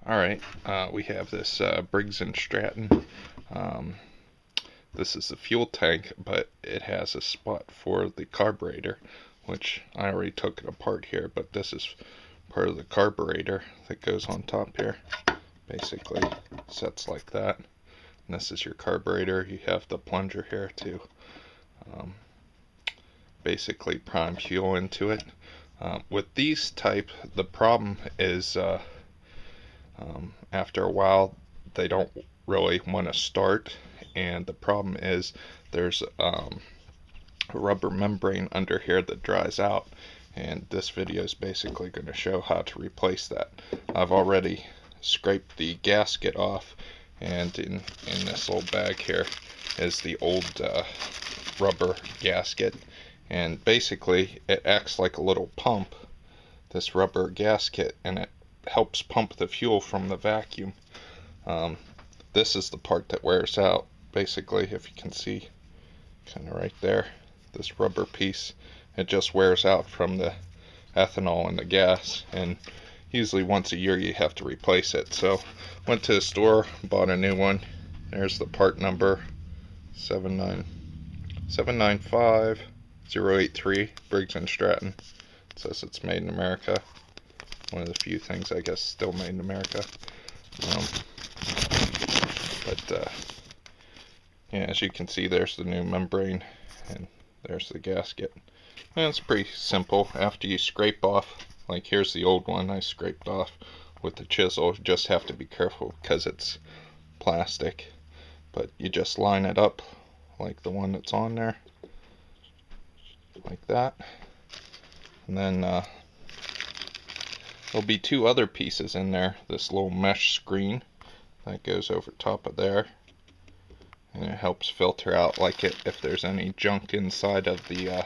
Alright, we have this Briggs and Stratton. Um, this is the fuel tank, but it has a spot for the carburetor, which I already took it apart here, but this is part of the carburetor that goes on top here. Basically sets like that. And this is your carburetor. You have the plunger here to basically prime fuel into it. With these type, the problem is after a while they don't really want to start, and the problem is there's a rubber membrane under here that dries out, and this video is basically going to show how to replace that. I've already scraped the gasket off, and in this little bag here is the old rubber gasket, and basically it acts like a little pump, this rubber gasket, and it helps pump the fuel from the vacuum. This is the part that wears out. Basically, if you can see kind of right there, this rubber piece, it just wears out from the ethanol and the gas, and usually once a year you have to replace it. So went to the store, bought a new one. There's the part number 795-083, Briggs and Stratton. It says it's made in America. One of the few things, I guess, still made in America. Yeah, as you can see, there's the new membrane, and there's the gasket. And it's pretty simple. After you scrape off, like here's the old one I scraped off with the chisel. You just have to be careful because it's plastic. But you just line it up like the one that's on there, like that. And then there'll be two other pieces in there. This little mesh screen that goes over top of there, and it helps filter out if there's any junk inside of the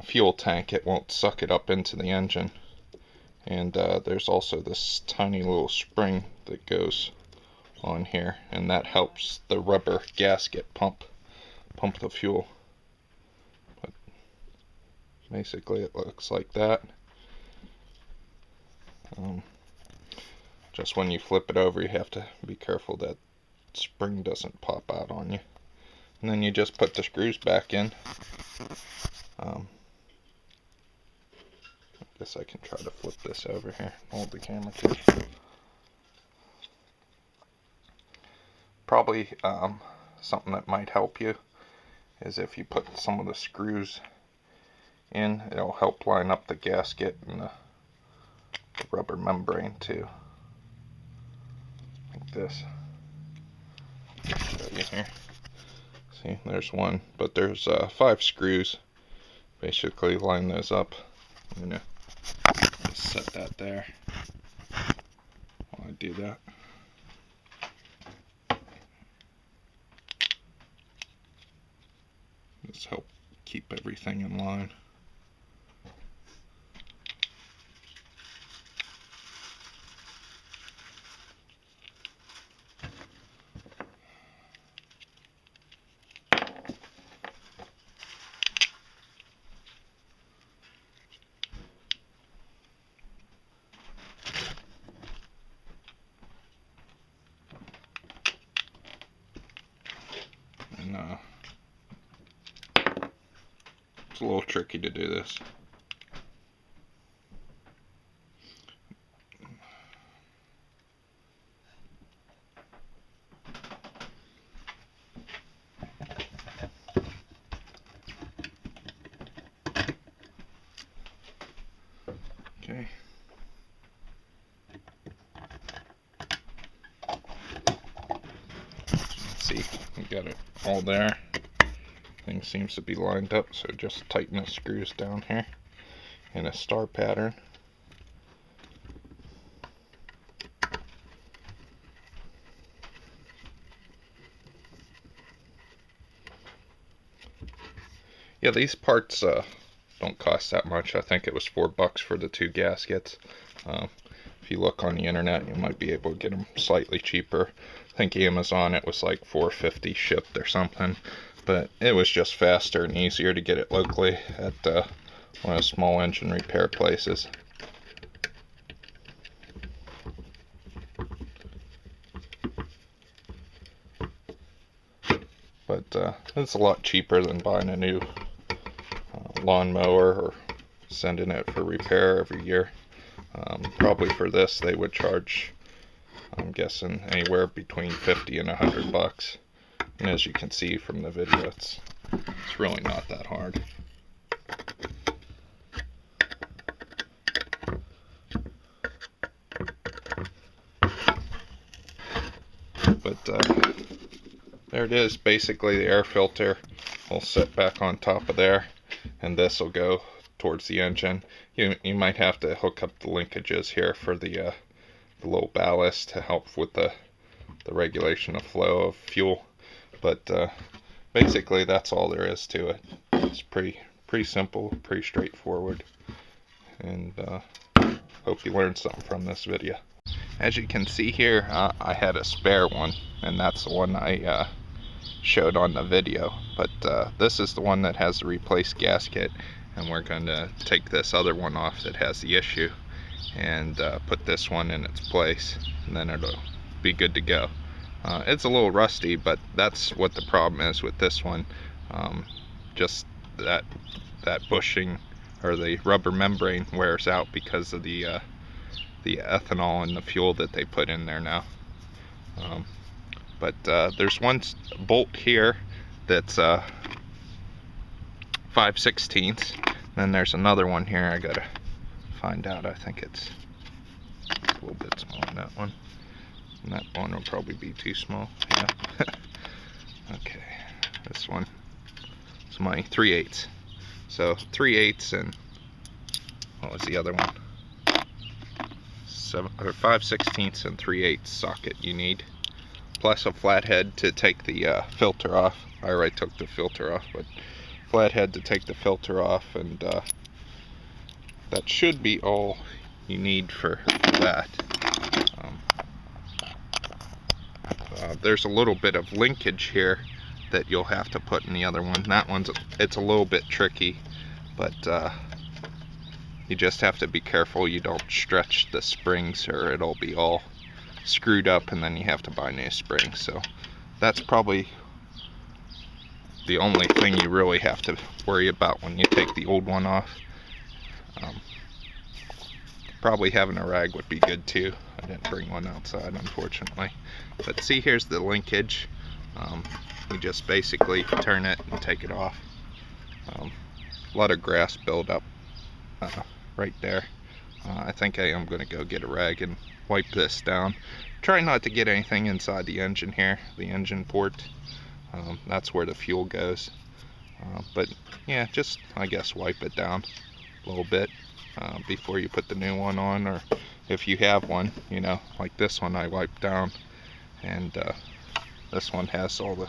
fuel tank, it won't suck it up into the engine. And there's also this tiny little spring that goes on here, and that helps the rubber gasket pump the fuel. But basically it looks like that. Just when you flip it over, you have to be careful that spring doesn't pop out on you. And then you just put the screws back in. I guess I can try to flip this over here, hold the camera too. Probably something that might help you is if you put some of the screws in, it'll help line up the gasket and the rubber membrane too, like this. I'll show you here. See, there's one, but there's 5 screws. Basically line those up. I'm gonna just set that there while I do that. Just help keep everything in line. And it's a little tricky to do this. Okay. Let's see, we got it all there. Thing seems to be lined up, so just tighten the screws down here in a star pattern. Yeah, these parts don't cost that much. I think it was $4 for the 2 gaskets. If you look on the internet, you might be able to get them slightly cheaper. I think Amazon, it was like $4.50 shipped or something. But it was just faster and easier to get it locally at one of the small engine repair places. but it's a lot cheaper than buying a new lawnmower or sending it for repair every year. Probably for this they would charge, I'm guessing, anywhere between 50 and $100. And as you can see from the video, it's really not that hard. But there it is. Basically, the air filter will sit back on top of there, and this will go towards the engine. You might have to hook up the linkages here for the little ballast to help with the regulation of flow of fuel. But basically, that's all there is to it. It's pretty simple, pretty straightforward, and hope you learned something from this video. As you can see here, I had a spare one, and that's the one I showed on the video. But this is the one that has the replaced gasket, and we're going to take this other one off that has the issue and put this one in its place, and then it'll be good to go. It's a little rusty, but that's what the problem is with this one. Just that bushing, or the rubber membrane, wears out because of the ethanol and the fuel that they put in there now. But there's one bolt here that's 5/16. Then there's another one here I gotta find out. I think it's a little bit smaller than that one. And that one will probably be too small. Yeah. Okay, this one is my 3/8. So 3/8, and what was the other one? 5/16 and 3/8 socket you need, plus a flathead to take the filter off. I already took the filter off, but flathead to take the filter off, and that should be all you need for that. There's a little bit of linkage here that you'll have to put in the other one. That one's, it's a little bit tricky, but you just have to be careful you don't stretch the springs, or it'll be all screwed up and then you have to buy new springs. So that's probably the only thing you really have to worry about when you take the old one off. Probably having a rag would be good too. I didn't bring one outside, unfortunately. But see, here's the linkage. You just basically turn it and take it off. A lot of grass buildup right there. I think I am going to go get a rag and wipe this down. Try not to get anything inside the engine here, the engine port. That's where the fuel goes. But yeah, just, I guess, wipe it down a little bit before you put the new one on, or if you have one, you know, like this one I wiped down, and this one has all the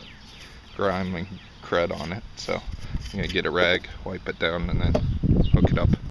grime and crud on it. So I'm going to get a rag, wipe it down, and then hook it up.